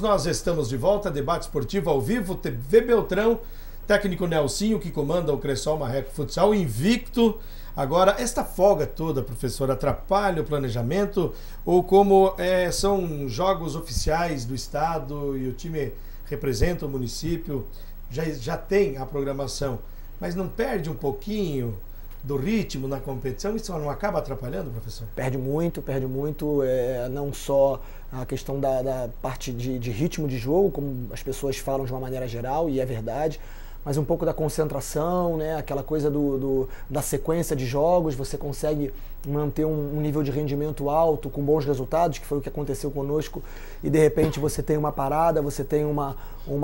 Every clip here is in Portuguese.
nós estamos de volta, debate esportivo ao vivo, TV Beltrão, técnico Nelsinho, que comanda o Cressol Marreco Futsal, invicto. Agora, esta folga toda, professor, atrapalha o planejamento? Ou como são jogos oficiais do estado e o time representa o município, já tem a programação, mas não perde um pouquinho do ritmo na competição? Isso não acaba atrapalhando, professor? Perde muito, não só a questão da parte de ritmo de jogo, como as pessoas falam de uma maneira geral, e é verdade, mas um pouco da concentração, né? Aquela coisa da sequência de jogos, você consegue manter um nível de rendimento alto, com bons resultados, que foi o que aconteceu conosco, e de repente você tem uma parada, você tem uma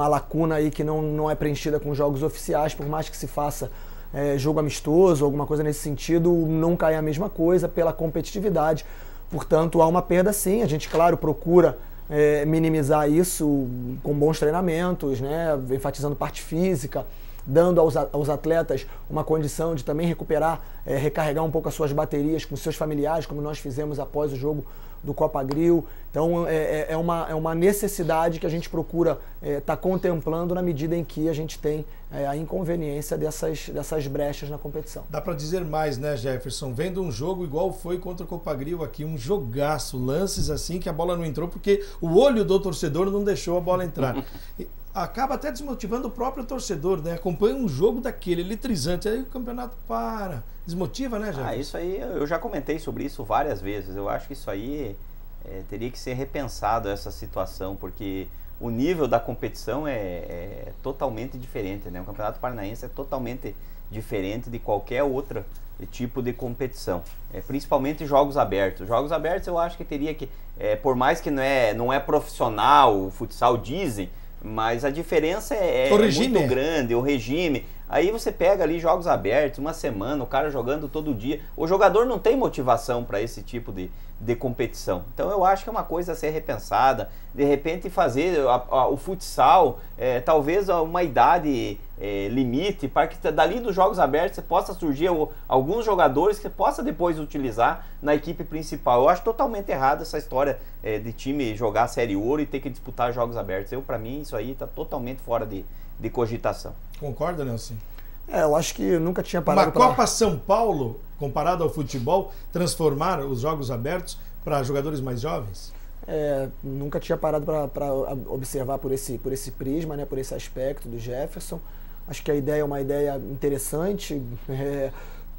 lacuna aí que não é preenchida com jogos oficiais, por mais que se faça jogo amistoso, alguma coisa nesse sentido, não cai a mesma coisa pela competitividade. Portanto, há uma perda sim, a gente, claro, procura minimizar isso com bons treinamentos, né, enfatizando parte física, dando aos atletas uma condição de também recuperar, recarregar um pouco as suas baterias com seus familiares, como nós fizemos após o jogo do Copa Grill. Então é uma necessidade que a gente procura estar contemplando na medida em que a gente tem a inconveniência dessas brechas na competição. Dá para dizer mais, né, Jefferson? Vendo um jogo igual foi contra o Copa Grill aqui, um jogaço, lances assim que a bola não entrou porque o olho do torcedor não deixou a bola entrar. Acaba até desmotivando o próprio torcedor, né? Acompanha um jogo daquele eletrizante, aí o campeonato para. Desmotiva, né, Jefferson? Isso aí, eu já comentei sobre isso várias vezes. Eu acho que isso aí teria que ser repensado, essa situação, porque o nível da competição é totalmente diferente, né? O Campeonato Paranaense é totalmente diferente de qualquer outro tipo de competição, principalmente jogos abertos. Jogos abertos eu acho que teria que, por mais que não é profissional, o futsal dizem, mas a diferença é muito grande, o regime. Aí você pega ali jogos abertos, uma semana, o cara jogando todo dia. O jogador não tem motivação para esse tipo de competição. Então eu acho que é uma coisa a ser repensada. De repente fazer o futsal, talvez uma idade limite, para que dali dos jogos abertos você possa surgir alguns jogadores que você possa depois utilizar na equipe principal. Eu acho totalmente errado essa história de time jogar Série Ouro e ter que disputar jogos abertos. Para mim isso aí está totalmente fora de cogitação. Concorda, Nelson? Eu acho que nunca tinha parado. Uma Copa São Paulo, comparado ao futebol, transformar os jogos abertos para jogadores mais jovens? Nunca tinha parado para observar por esse prisma, né, por esse aspecto do Jefferson. Acho que a ideia é uma ideia interessante,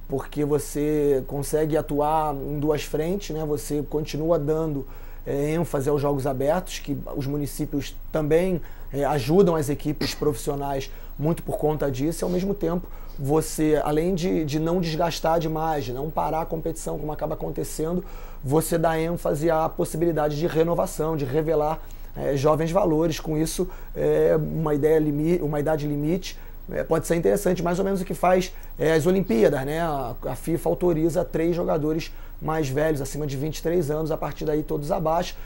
porque você consegue atuar em duas frentes, né? Você continua dando ênfase aos jogos abertos, que os municípios também ajudam as equipes profissionais muito por conta disso, e ao mesmo tempo você, além de não desgastar demais, de não parar a competição como acaba acontecendo, você dá ênfase à possibilidade de renovação, de revelar jovens valores. Com isso, uma idade limite pode ser interessante, mais ou menos o que faz as Olimpíadas, né? A FIFA autoriza 3 jogadores mais velhos, acima de 23 anos, a partir daí todos abaixo.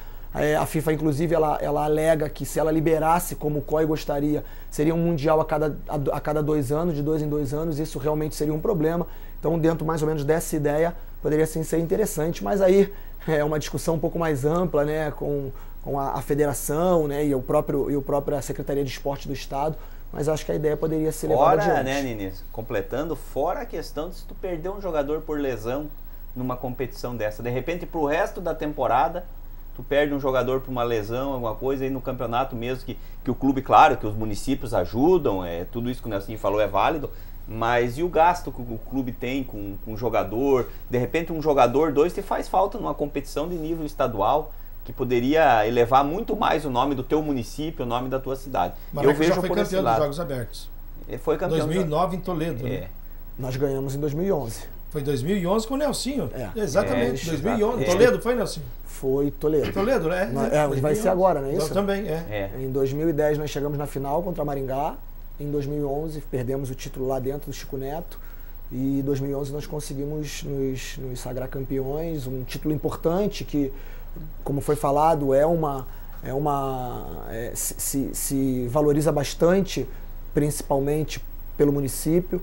A FIFA, inclusive, ela alega que se ela liberasse, como o COI gostaria, seria um mundial a cada 2 anos, de 2 em 2 anos, isso realmente seria um problema. Então, dentro mais ou menos dessa ideia, poderia sim ser interessante, mas aí é uma discussão um pouco mais ampla, né, com a federação, né, e a própria Secretaria de Esporte do Estado, mas acho que a ideia poderia ser levada adiante. Né, Ninis? Completando, fora a questão de se tu perder um jogador por lesão numa competição dessa, de repente pro resto da temporada tu perde um jogador por uma lesão, alguma coisa, aí no campeonato mesmo, que o clube, claro, que os municípios ajudam, tudo isso que o Nelson falou é válido, mas e o gasto que o clube tem com um jogador? De repente um jogador, 2, te faz falta numa competição de nível estadual, que poderia elevar muito mais o nome do teu município, o nome da tua cidade. Eu vejo já foi campeão dos Jogos Abertos. Foi campeão 2009 em Toledo, né? Nós ganhamos em 2011. Foi 2011 com o Nelsinho. Exatamente, 2011. Toledo foi, Nelsinho? Foi Toledo. Toledo, né? Vai ser agora, não é isso? Também, Em 2010 nós chegamos na final contra Maringá. Em 2011 perdemos o título lá dentro do Chico Neto. E em 2011 nós conseguimos nos sagrar campeões. Um título importante que, como foi falado, se valoriza bastante, principalmente pelo município.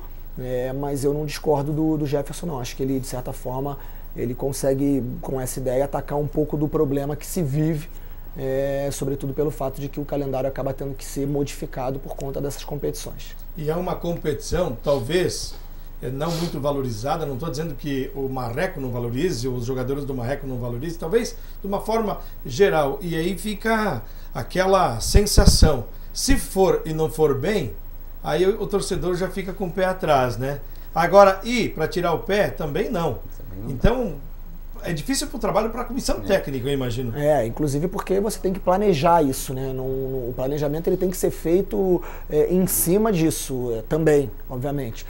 Mas eu não discordo do Jefferson, não. Acho que ele, de certa forma, ele consegue, com essa ideia, atacar um pouco do problema que se vive sobretudo pelo fato de que o calendário acaba tendo que ser modificado por conta dessas competições. E é uma competição, talvez, não muito valorizada, não estou dizendo que o Marreco não valorize, os jogadores do Marreco não valorizem, talvez de uma forma geral. E aí fica aquela sensação, se for e não for bem, aí o torcedor já fica com o pé atrás, né? Agora, para tirar o pé, também não. Então, é difícil para o trabalho para a comissão técnica, eu imagino. Inclusive porque você tem que planejar isso, né? O planejamento ele tem que ser feito em cima disso também, obviamente.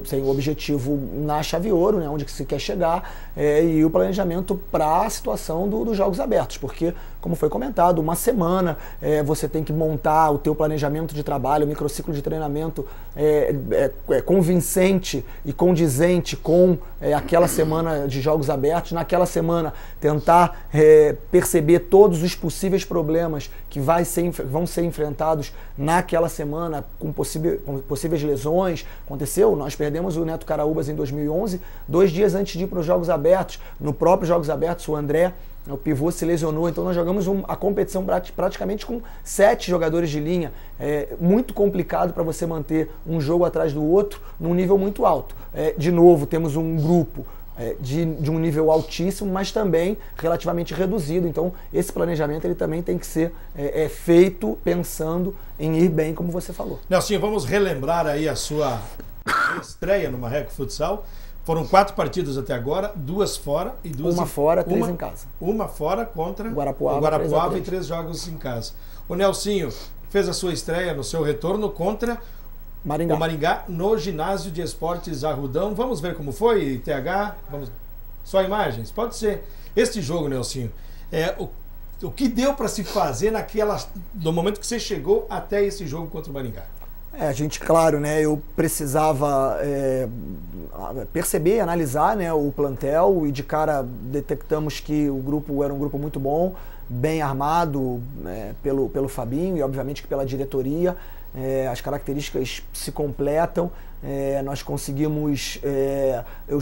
Tem o objetivo na chave ouro, né? Onde que se quer chegar, e o planejamento para a situação dos jogos abertos, porque, como foi comentado, uma semana você tem que montar o teu planejamento de trabalho, o microciclo de treinamento convincente e condizente com aquela semana de jogos abertos. Naquela semana tentar perceber todos os possíveis problemas que vão ser enfrentados naquela semana com possíveis lesões. Aconteceu, nós perdemos o Neto Caraúbas em 2011, 2 dias antes de ir para os Jogos Abertos. No próprio Jogos Abertos, o André, o pivô, se lesionou, então nós jogamos a competição praticamente com 7 jogadores de linha. Muito complicado para você manter um jogo atrás do outro num nível muito alto. De novo, temos um grupo de um nível altíssimo, mas também relativamente reduzido. Então, esse planejamento ele também tem que ser feito pensando em ir bem, como você falou. Nelsinho, vamos relembrar aí a sua estreia no Marreco Futsal. Foram 4 partidas até agora, 2 fora e 2 uma fora, 3 em casa. Uma fora contra o Guarapuava e 3 jogos em casa. O Nelsinho fez a sua estreia no seu retorno contra Maringá. O Maringá no Ginásio de Esportes Arrudão. Vamos ver como foi, TH? Só imagens? Pode ser. Este jogo, Nelsinho, o que deu para se fazer do momento que você chegou até esse jogo contra o Maringá? A gente, claro, né, eu precisava perceber, analisar, né, o plantel, e de cara detectamos que o grupo era um grupo muito bom, bem armado pelo Fabinho e obviamente que pela diretoria. As características se completam. Nós conseguimos,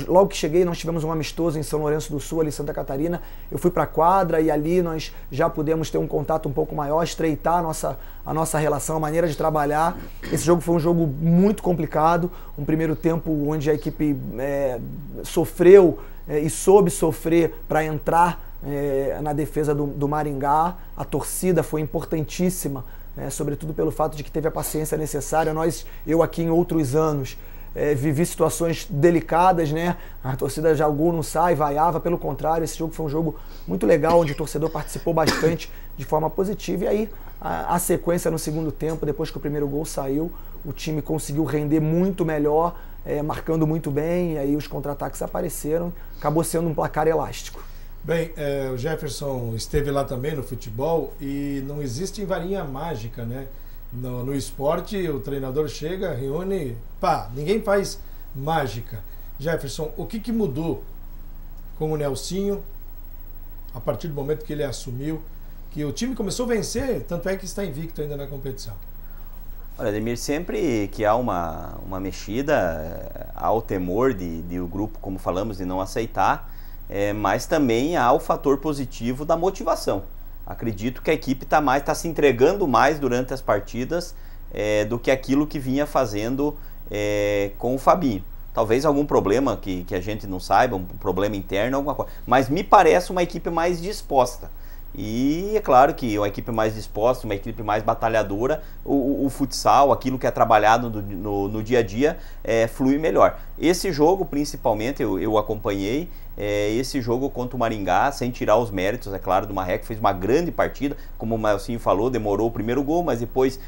logo que cheguei, nós tivemos um amistoso em São Lourenço do Sul, ali em Santa Catarina. Eu fui para a quadra e ali nós já pudemos ter um contato um pouco maior, estreitar a nossa relação, a maneira de trabalhar. Esse jogo foi um jogo muito complicado, um primeiro tempo onde a equipe sofreu e soube sofrer para entrar na defesa do Maringá. A torcida foi importantíssima, sobretudo pelo fato de que teve a paciência necessária. Eu aqui em outros anos vivi situações delicadas, né? A torcida já algum não sai, vaiava, pelo contrário, esse jogo foi um jogo muito legal, onde o torcedor participou bastante de forma positiva. E aí a sequência no segundo tempo, depois que o primeiro gol saiu, o time conseguiu render muito melhor, marcando muito bem, e aí os contra-ataques apareceram, acabou sendo um placar elástico. Bem, o Jefferson esteve lá também no futebol e não existe varinha mágica, né? No esporte, o treinador chega, reúne, ninguém faz mágica. Jefferson, o que mudou com o Nelsinho a partir do momento que ele assumiu, que o time começou a vencer, tanto é que está invicto ainda na competição? Olha, Ademir, sempre que há uma mexida, há o temor de o grupo, como falamos, de não aceitar, mas também há o fator positivo da motivação. Acredito que a equipe está se entregando mais durante as partidas do que aquilo que vinha fazendo com o Fabinho. Talvez algum problema que a gente não saiba, um problema interno, alguma coisa. Mas me parece uma equipe mais disposta. E é claro que uma equipe mais disposta, uma equipe mais batalhadora, o futsal, aquilo que é trabalhado no dia a dia, flui melhor. Esse jogo, principalmente, eu acompanhei, esse jogo contra o Maringá, sem tirar os méritos, é claro, do Marreco, fez uma grande partida, como o Nelsinho falou, demorou o primeiro gol, mas depois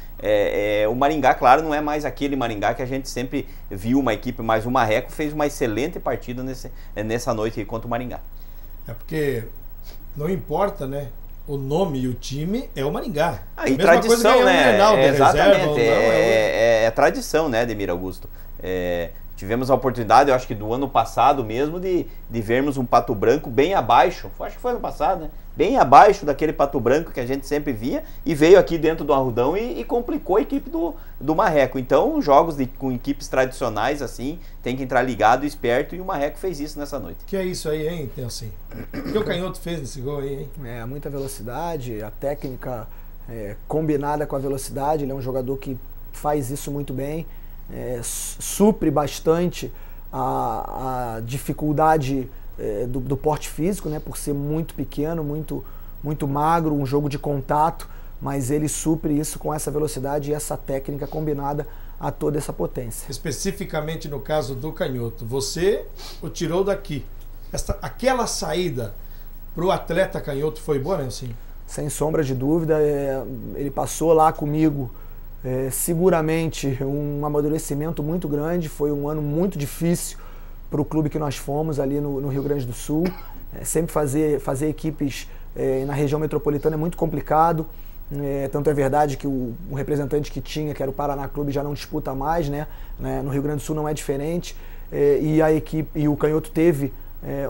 o Maringá, claro, não é mais aquele Maringá que a gente sempre viu uma equipe, mas o Marreco fez uma excelente partida nessa noite contra o Maringá. É porque não importa, né? O nome e o time é o Maringá. E tradição, né? Exatamente. É tradição, né, Ademir Augusto? tivemos a oportunidade, eu acho que do ano passado mesmo, de vermos um Pato Branco bem abaixo, acho que foi ano passado, né? Bem abaixo daquele Pato Branco que a gente sempre via, e veio aqui dentro do Arrudão e complicou a equipe do Marreco. Então, jogos com equipes tradicionais assim, tem que entrar ligado e esperto, e o Marreco fez isso nessa noite. Que é isso aí, hein, assim. O que o Canhoto fez nesse gol aí, hein? Muita velocidade, a técnica combinada com a velocidade, ele é um jogador que faz isso muito bem, supre bastante a dificuldade do porte físico, né, por ser muito pequeno, muito magro, um jogo de contato, mas ele supre isso com essa velocidade e essa técnica combinada a toda essa potência. Especificamente no caso do Canhoto, você o tirou daqui. Aquela saída para o atleta Canhoto foi boa, né, assim? Sem sombra de dúvida, ele passou lá comigo seguramente um amadurecimento muito grande, foi um ano muito difícil para o clube que nós fomos ali no Rio Grande do Sul. Sempre fazer equipes na região metropolitana é muito complicado, tanto é verdade que o representante que tinha, que era o Paraná Clube, já não disputa mais, né? No Rio Grande do Sul não é diferente, e a equipe, e o Canhoto teve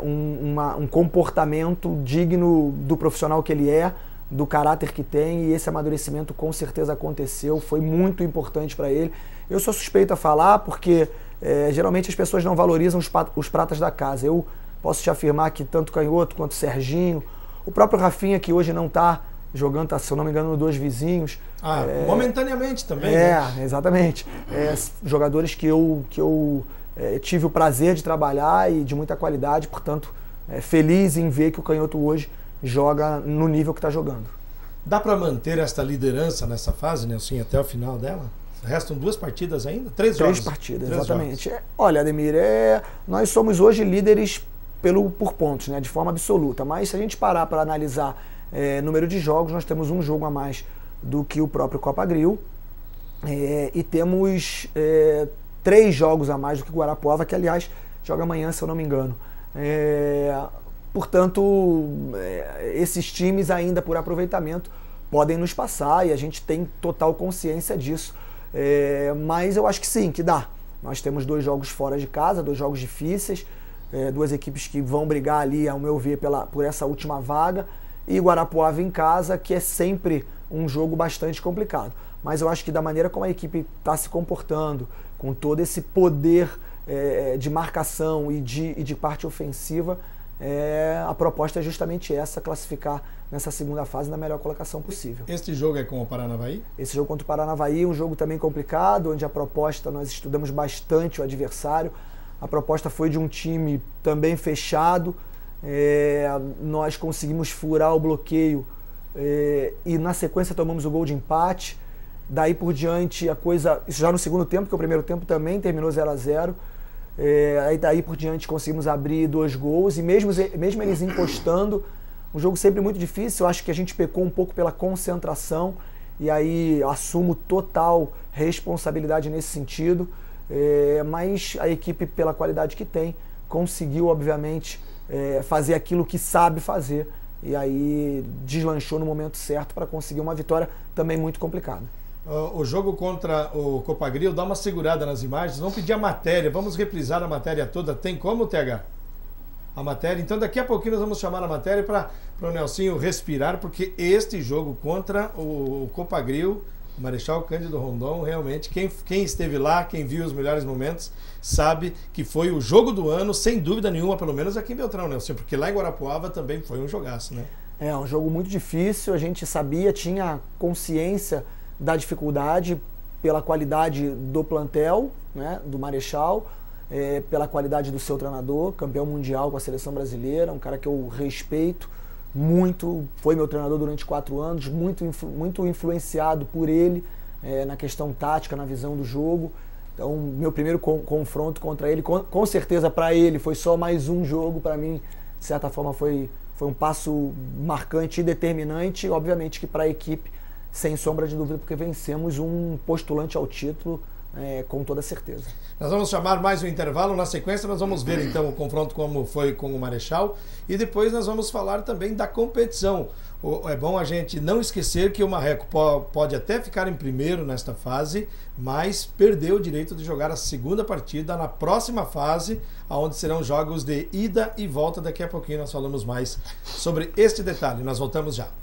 um comportamento digno do profissional que ele é, do caráter que tem, e esse amadurecimento com certeza aconteceu, foi muito importante para ele. Eu sou suspeito a falar porque geralmente as pessoas não valorizam os pratas da casa. Eu posso te afirmar que tanto Canhoto quanto Serginho, o próprio Rafinha, que hoje não está jogando, tá, se eu não me engano, no Dois Vizinhos. Momentaneamente também. Né? Exatamente. Jogadores que eu tive o prazer de trabalhar e de muita qualidade, portanto, feliz em ver que o Canhoto hoje joga no nível que está jogando. Dá para manter esta liderança nessa fase, né, assim, até o final dela? Restam 2 partidas ainda? 3 jogos? 3 partidas, exatamente. Olha, Ademir, nós somos hoje líderes por pontos, né, de forma absoluta, mas se a gente parar para analisar número de jogos, nós temos um jogo a mais do que o próprio Copagril, e temos 3 jogos a mais do que o Guarapuava, que aliás joga amanhã, se eu não me engano. Portanto, esses times ainda por aproveitamento podem nos passar e a gente tem total consciência disso. Mas eu acho que sim, que dá. Nós temos 2 jogos fora de casa, 2 jogos difíceis, 2 equipes que vão brigar ali, ao meu ver, por essa última vaga, e Guarapuava em casa, que é sempre um jogo bastante complicado. Mas eu acho que da maneira como a equipe está se comportando, com todo esse poder de marcação e de parte ofensiva, a proposta é justamente essa, classificar nessa segunda fase na melhor colocação possível. Este jogo é com o Paranavaí? Esse jogo contra o Paranavaí é um jogo também complicado, onde a proposta, nós estudamos bastante o adversário, a proposta foi de um time também fechado, nós conseguimos furar o bloqueio e na sequência tomamos o gol de empate. Daí por diante a coisa, isso já no segundo tempo, porque o primeiro tempo também terminou 0-0. Aí daí por diante conseguimos abrir 2 gols e mesmo eles encostando, um jogo sempre muito difícil. Eu acho que a gente pecou um pouco pela concentração e aí assumo total responsabilidade nesse sentido, mas a equipe, pela qualidade que tem, conseguiu obviamente fazer aquilo que sabe fazer e aí deslanchou no momento certo para conseguir uma vitória também muito complicada. O jogo contra o Copagril, dá uma segurada nas imagens, vamos pedir a matéria, vamos reprisar a matéria toda, tem como, TH? A matéria, então daqui a pouquinho nós vamos chamar a matéria para o Nelsinho respirar, porque este jogo contra o Copagril, o Marechal Cândido Rondon, realmente, quem esteve lá, quem viu os melhores momentos, sabe que foi o jogo do ano, sem dúvida nenhuma, pelo menos aqui em Beltrão, Nelsinho, porque lá em Guarapuava também foi um jogaço, né? Um jogo muito difícil, a gente sabia, tinha consciência da dificuldade pela qualidade do plantel, né, do Marechal, pela qualidade do seu treinador, campeão mundial com a seleção brasileira, um cara que eu respeito muito, foi meu treinador durante 4 anos, muito influenciado por ele na questão tática, na visão do jogo. Então, meu primeiro confronto contra ele, com certeza para ele foi só mais um jogo, para mim, de certa forma, foi um passo marcante e determinante, obviamente que para a equipe, sem sombra de dúvida, porque vencemos um postulante ao título com toda certeza. Nós vamos chamar mais um intervalo, na sequência nós vamos ver então o confronto como foi com o Marechal e depois nós vamos falar também da competição. É bom a gente não esquecer que o Marreco pode até ficar em primeiro nesta fase, mas perdeu o direito de jogar a segunda partida na próxima fase, onde serão jogos de ida e volta. Daqui a pouquinho nós falamos mais sobre este detalhe. Nós voltamos já.